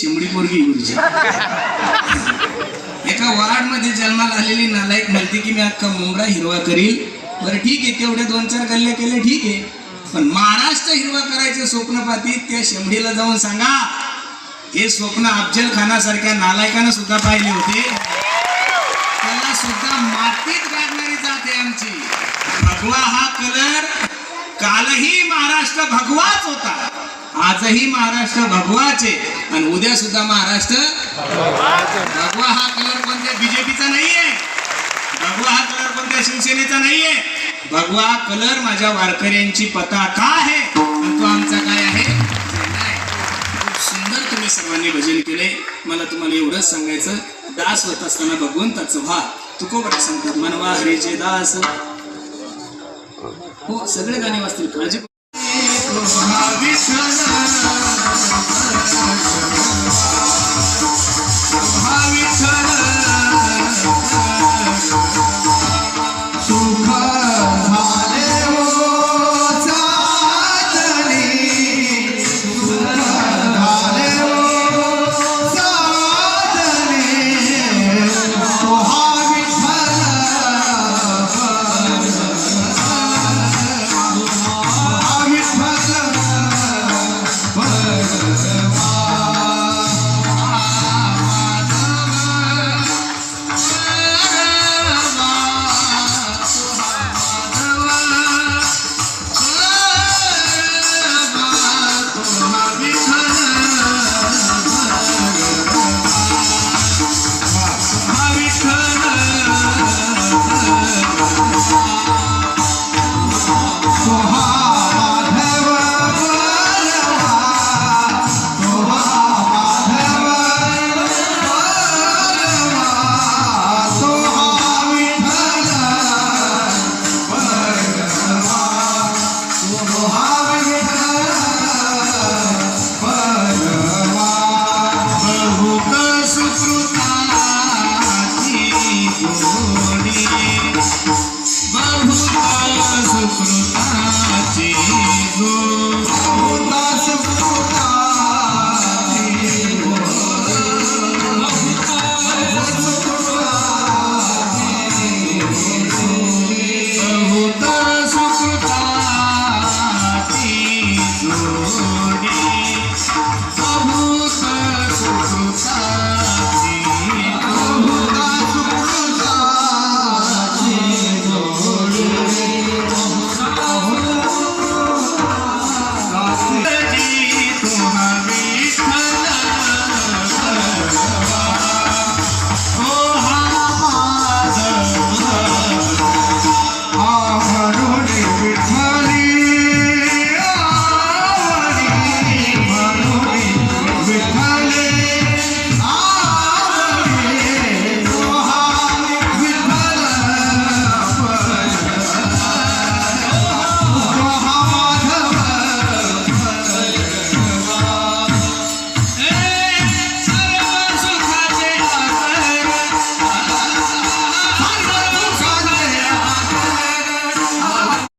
शिमडी पोरगी गुरुजी. एका वार्ड मध्ये जन्माला आलेली नालायक म्हणते की मी अख्खा मुंबरा हिरवा करील. बरं ठीक आहे, तेवढे 2-4 गल्ले केले ठीक आहे, पण महाराष्ट्र हिरवा करायचं स्वप्न पाहती त्या शिमडीला जाऊन सांगा हे स्वप्न अफजल खानासारख्या नालायकानं सुद्धा पाहिले होते. त्याला सुद्धा मातीत गाडणारी जात आहे आमची. भगवा हा कलर कालही महाराष्ट्र भगवाच होता, आजही महाराष्ट्र भगवाच आहे आणि उद्या सुद्धा महाराष्ट्र भगवा. हा कलर कोणत्या बीजेपीचा नाहीये, भगवा हा कलर कोणत्या शिवसेनेचा नाहीये. भगवा कलर माझ्या वारकऱ्यांची पताका आहे आणि तो आमचा काय आहे. खूप सुंदर तुम्ही सर्वांनी भजन केले. मला तुम्हाला एवढंच सांगायचं, दास होत असताना भगवंताचं व्हा. तुकोबरा सांगतात मनवा हरीचे दास. हो सगळे गाणे वाचतील, काळजी.